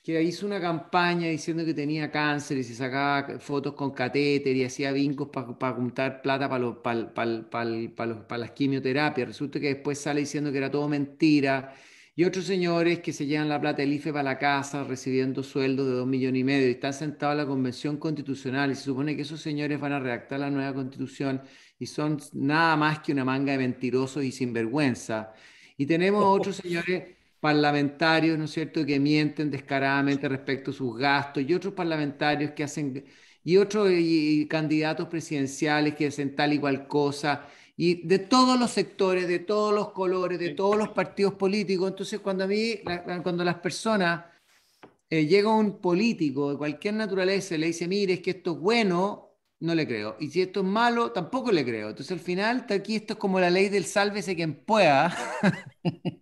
que hizo una campaña diciendo que tenía cáncer y se sacaba fotos con catéter y hacía vincos para juntar plata para las quimioterapias, resulta que después sale diciendo que era todo mentira, y otros señores que se llevan la plata del IFE para la casa recibiendo sueldos de 2,5 millones y están sentados en la Convención Constitucional y se supone que esos señores van a redactar la nueva Constitución y son nada más que una manga de mentirosos y sinvergüenza. Y tenemos otros señores parlamentarios, ¿no es cierto?, que mienten descaradamente respecto a sus gastos, y otros parlamentarios que hacen, y otros y candidatos presidenciales que hacen tal y cual cosa, y de todos los sectores, de todos los colores, de todos los partidos políticos. Entonces, cuando las personas, llega un político de cualquier naturaleza y le dice, mire, es que esto es bueno, no le creo. Y si esto es malo, tampoco le creo. Entonces, al final, aquí esto es como la ley del sálvese quien pueda.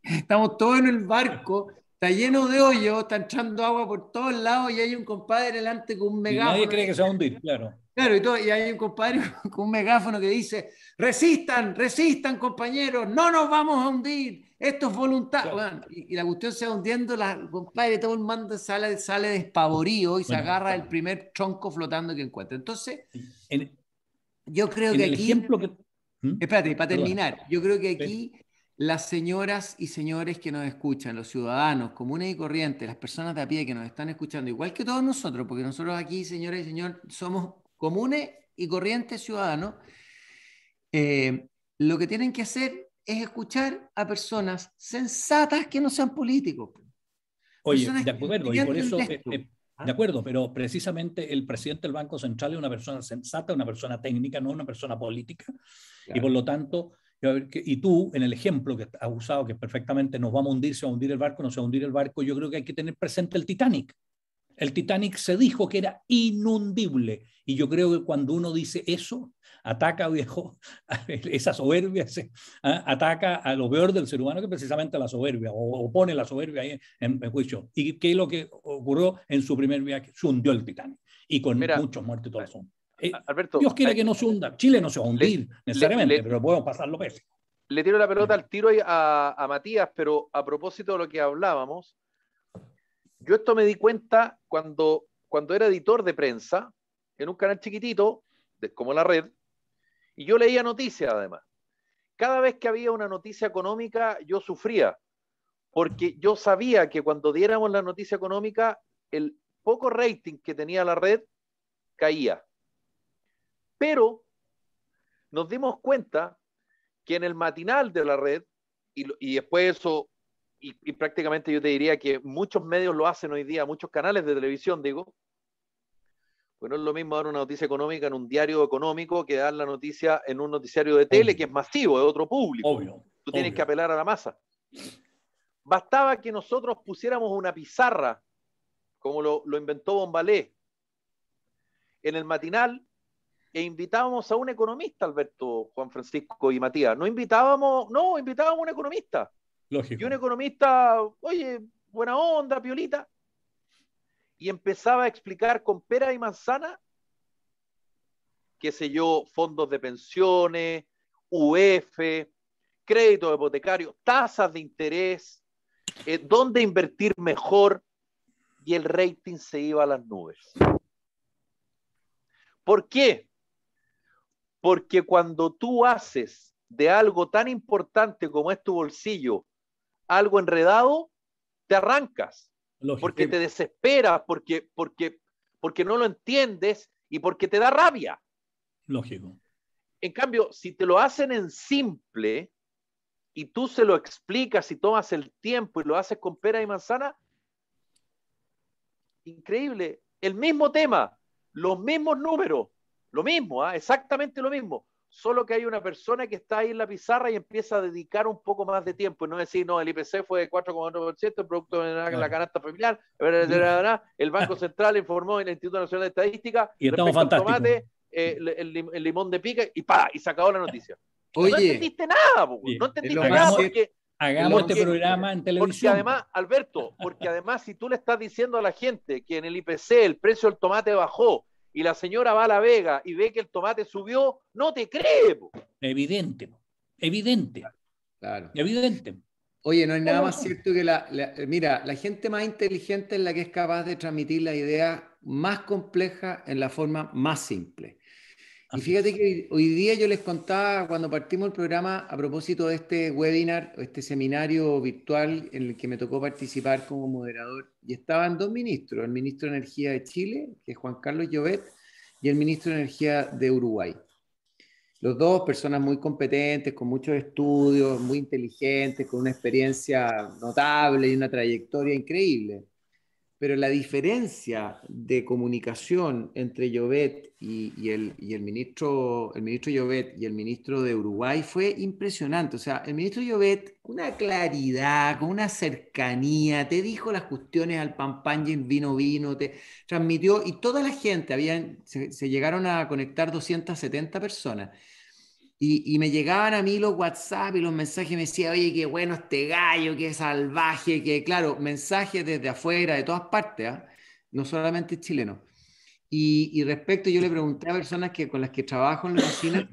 Estamos todos en el barco, está lleno de hoyos, está entrando agua por todos lados y hay un compadre delante con un megáfono. Y nadie cree que se va a hundir, claro. Claro, y hay un compadre con un megáfono que dice, resistan, resistan, compañeros, no nos vamos a hundir, esto es voluntad. Claro. Bueno, y la cuestión se va hundiendo, compadre, todo el mundo sale despavorido y se agarra el primer tronco flotando que encuentra. Entonces, yo creo que aquí... Espérate, para terminar, yo creo que aquí... Las señoras y señores que nos escuchan, los ciudadanos comunes y corrientes, las personas de a pie que nos están escuchando, igual que todos nosotros, porque nosotros aquí, señoras y señores, somos comunes y corrientes ciudadanos, lo que tienen que hacer es escuchar a personas sensatas que no sean políticos. Oye, de acuerdo, y por eso... De acuerdo, pero precisamente el presidente del Banco Central es una persona sensata, una persona técnica, no una persona política, claro. Y por lo tanto... Y tú, en el ejemplo que has usado, que perfectamente nos vamos a hundir, se va a hundir el barco, no se va a hundir el barco, yo creo que hay que tener presente el Titanic. El Titanic se dijo que era inundible, y yo creo que cuando uno dice eso, ataca, viejo, esa soberbia, ataca a lo peor del ser humano, que precisamente a la soberbia, o pone la soberbia ahí en juicio. ¿Y qué es lo que ocurrió en su primer viaje? Se hundió el Titanic, y con muchos muertos y todo eso. Alberto, Dios quiere que no se hunda. Chile no se va a hundir necesariamente, pero podemos pasarlo pésimo. Le tiro la pelota al tiro a Matías, pero a propósito de lo que hablábamos, yo esto me di cuenta cuando era editor de prensa en un canal chiquitito, como La Red, y yo leía noticias además. Cada vez que había una noticia económica, yo sufría, porque yo sabía que cuando diéramos la noticia económica, el poco rating que tenía La Red caía. Pero nos dimos cuenta que en el matinal de La Red, y después eso, y prácticamente yo te diría que muchos medios lo hacen hoy día, muchos canales de televisión, digo, pues no es lo mismo dar una noticia económica en un diario económico que dar la noticia en un noticiario de tele, que es masivo, es otro público. Obvio. Tú tienes que apelar a la masa. Bastaba que nosotros pusiéramos una pizarra, como lo inventó Bombalé, en el matinal, e invitábamos a un economista, Alberto, Juan Francisco y Matías. No invitábamos a un economista. Lógico. Y un economista, oye, buena onda, piolita. Y empezaba a explicar con pera y manzana qué sé yo, fondos de pensiones, UF, créditos hipotecarios, tasas de interés, dónde invertir mejor, y el rating se iba a las nubes. ¿Por qué? Porque cuando tú haces de algo tan importante como es tu bolsillo algo enredado, te arrancas. Lógico. Porque te desesperas, porque no lo entiendes y porque te da rabia. Lógico. En cambio, si te lo hacen en simple y tú se lo explicas y tomas el tiempo y lo haces con pera y manzana, increíble. El mismo tema, los mismos números, lo mismo, exactamente lo mismo. Solo que hay una persona que está ahí en la pizarra y empieza a dedicar un poco más de tiempo y no decir, no, el IPC fue de 4,1%, el producto de la canasta familiar, el Banco Central informó en el Instituto Nacional de Estadística y estamos fantásticos. Tomate, el limón de pica y se acabó la noticia. Oye, no entendiste nada, no entendiste nada porque... Hagamos este programa en televisión. Porque además, Alberto, si tú le estás diciendo a la gente que en el IPC el precio del tomate bajó y la señora va a La Vega y ve que el tomate subió, no te cree. Evidente. Claro. Evidente. Oye, no hay nada más cierto que mira, la gente más inteligente es la que es capaz de transmitir la idea más compleja en la forma más simple. Y fíjate que hoy día yo les contaba cuando partimos el programa a propósito de este webinar, este seminario virtual en el que me tocó participar como moderador, y estaban dos ministros, el ministro de Energía de Chile, que es Juan Carlos Llobet, y el ministro de Energía de Uruguay. Los dos personas muy competentes, con muchos estudios, muy inteligentes, con una experiencia notable y una trayectoria increíble. Pero la diferencia de comunicación entre Llobet y el ministro Llobet y el ministro de Uruguay fue impresionante. O sea, el ministro Llobet, con una claridad, con una cercanía, te dijo las cuestiones al pan pan y el vino, te transmitió, y toda la gente, se llegaron a conectar 270 personas. Y me llegaban a mí los WhatsApp y los mensajes, me decía, oye, qué bueno este gallo, qué salvaje, que claro, mensajes desde afuera, de todas partes, ¿eh? No solamente chilenos. Y respecto, yo le pregunté a personas con las que trabajo en la oficina,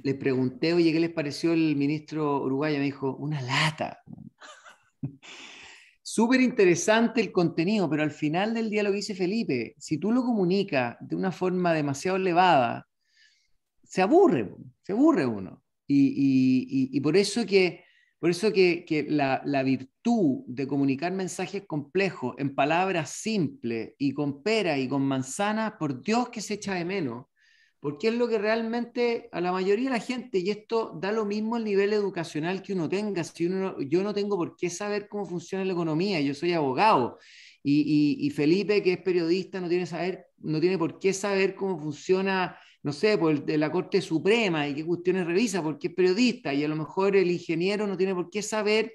les pregunté, oye, ¿qué les pareció el ministro uruguayo? Me dijo, una lata. Súper interesante el contenido, pero al final del día lo que dice Felipe, si tú lo comunicas de una forma demasiado elevada, se aburre uno. Y por eso que la virtud de comunicar mensajes complejos en palabras simples y con pera y con manzana, por Dios que se echa de menos, porque es lo que realmente a la mayoría de la gente, y esto da lo mismo el nivel educacional que uno tenga, yo no tengo por qué saber cómo funciona la economía, yo soy abogado, y Felipe, que es periodista, no tiene por qué saber cómo funciona, no sé, pues de la Corte Suprema y qué cuestiones revisa porque es periodista, y a lo mejor el ingeniero no tiene por qué saber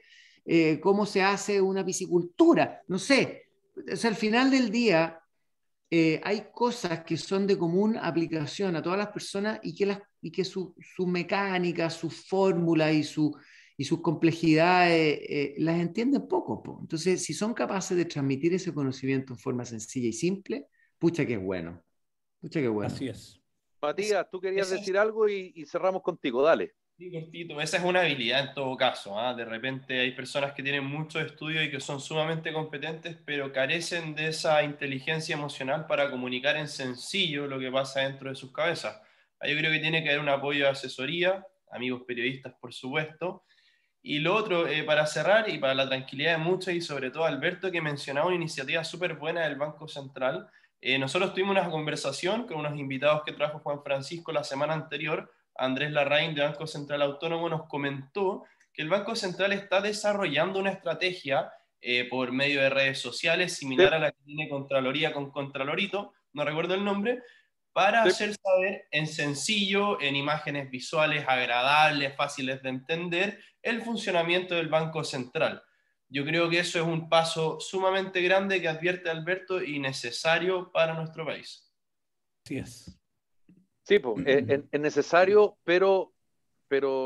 cómo se hace una piscicultura, no sé. O sea, al final del día hay cosas que son de común aplicación a todas las personas y que su mecánica, su fórmula y sus complejidades las entienden poco, po. Entonces, si son capaces de transmitir ese conocimiento en forma sencilla y simple, pucha que es bueno. Pucha que es bueno. Así es. Matías, tú querías decir algo y cerramos contigo, dale. Sí, cortito. Esa es una habilidad en todo caso, ¿eh? De repente hay personas que tienen mucho estudio y que son sumamente competentes, pero carecen de esa inteligencia emocional para comunicar en sencillo lo que pasa dentro de sus cabezas. Yo creo que tiene que haber un apoyo de asesoría, amigos periodistas, por supuesto. Y lo otro, para cerrar y para la tranquilidad de muchos y sobre todo Alberto, que mencionaba una iniciativa súper buena del Banco Central. Nosotros tuvimos una conversación con unos invitados que trajo Juan Francisco la semana anterior. Andrés Larraín de Banco Central Autónomo nos comentó que el Banco Central está desarrollando una estrategia por medio de redes sociales similar a la que tiene Contraloría con Contralorito, no recuerdo el nombre, para hacer saber en sencillo, en imágenes visuales agradables, fáciles de entender, el funcionamiento del Banco Central. Yo creo que eso es un paso sumamente grande que advierte Alberto y necesario para nuestro país. Así es. Sí, pues, es necesario, pero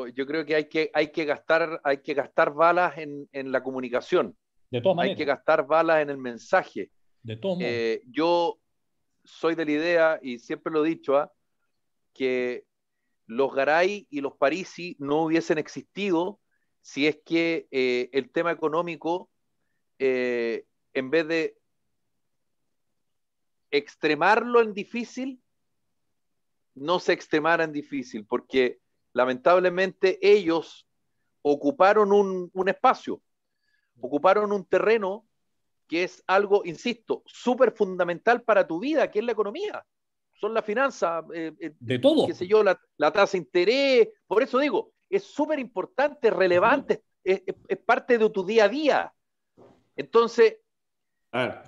yo creo que hay que gastar balas en la comunicación. De todas maneras. Hay que gastar balas en el mensaje. De todos modos. Yo soy de la idea, y siempre lo he dicho, que los Garay y los Parisi no hubiesen existido si es que el tema económico, en vez de extremarlo en difícil, no se extremara en difícil, porque lamentablemente ellos ocuparon un espacio, ocuparon un terreno que es algo, insisto, súper fundamental para tu vida, que es la economía. Son las finanzas, de todo. Qué sé yo, la tasa de interés. Por eso digo, es súper importante, relevante, es parte de tu día a día. Entonces,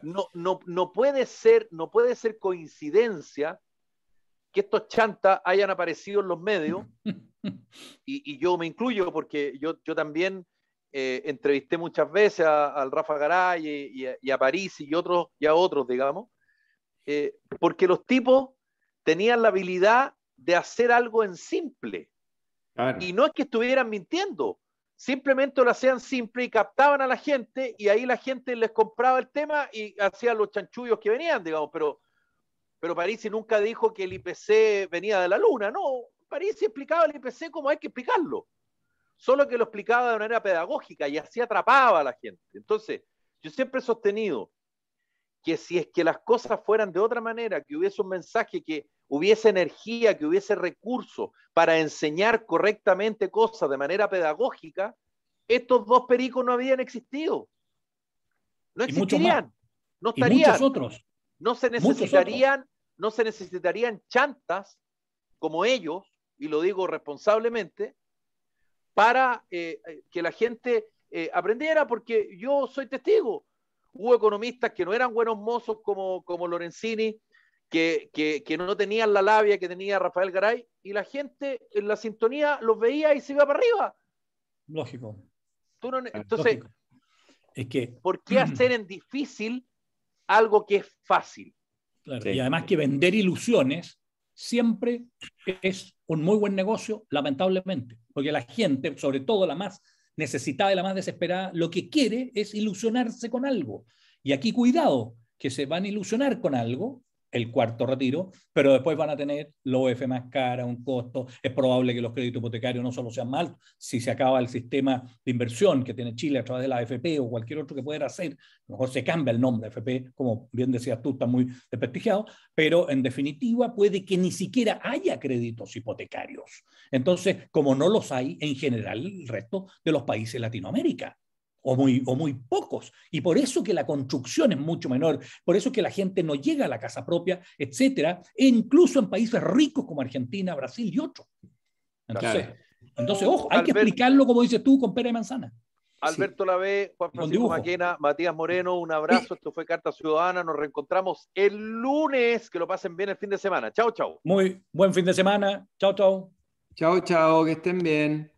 no puede ser coincidencia que estos chantas hayan aparecido en los medios, y yo me incluyo porque yo también entrevisté muchas veces al Rafa Garay y a París y a otros, digamos, porque los tipos tenían la habilidad de hacer algo en simple. Claro. Y no es que estuvieran mintiendo, simplemente lo hacían simple y captaban a la gente, y ahí la gente les compraba el tema y hacían los chanchullos que venían, digamos, pero Parisi nunca dijo que el IPC venía de la luna, no, Parisi explicaba el IPC como hay que explicarlo, solo que lo explicaba de manera pedagógica y así atrapaba a la gente. Entonces, yo siempre he sostenido que si es que las cosas fueran de otra manera, que hubiese un mensaje, que hubiese energía, que hubiese recursos para enseñar correctamente cosas de manera pedagógica, estos dos pericos no habían existido. No existirían. No estarían. Y muchos otros. No se necesitarían chantas como ellos, y lo digo responsablemente, para que la gente aprendiera, porque yo soy testigo. Hubo economistas que no eran buenos mozos como Lorenzini, que no tenían la labia que tenía Rafael Garay, y la gente en la sintonía los veía y se iba para arriba. Lógico. Entonces, lógico. Es que, ¿por qué hacer en difícil algo que es fácil? Claro, sí. Y además que vender ilusiones siempre es un muy buen negocio, lamentablemente, porque la gente, sobre todo la más necesitada y la más desesperada, lo que quiere es ilusionarse con algo. Y aquí cuidado, que se van a ilusionar con algo, el cuarto retiro, pero después van a tener la OF más cara, un costo. Es probable que los créditos hipotecarios no solo sean más altos. Si se acaba el sistema de inversión que tiene Chile a través de la AFP o cualquier otro que pueda hacer, a lo mejor se cambia el nombre de AFP, como bien decías tú, está muy desprestigiado, pero en definitiva puede que ni siquiera haya créditos hipotecarios. Entonces, como no los hay en general el resto de los países de Latinoamérica. O muy pocos. Y por eso que la construcción es mucho menor, por eso que la gente no llega a la casa propia, etcétera, e incluso en países ricos como Argentina, Brasil y otros. Entonces, ojo, hay que explicarlo, como dices tú, con pera y manzana. Alberto Lavé, Juan Francisco Maquena, Matías Moreno, un abrazo. Esto fue Carta Ciudadana. Nos reencontramos el lunes. Que lo pasen bien el fin de semana. Chao, chao. Muy buen fin de semana. Chao, chao. Chao, chao. Que estén bien.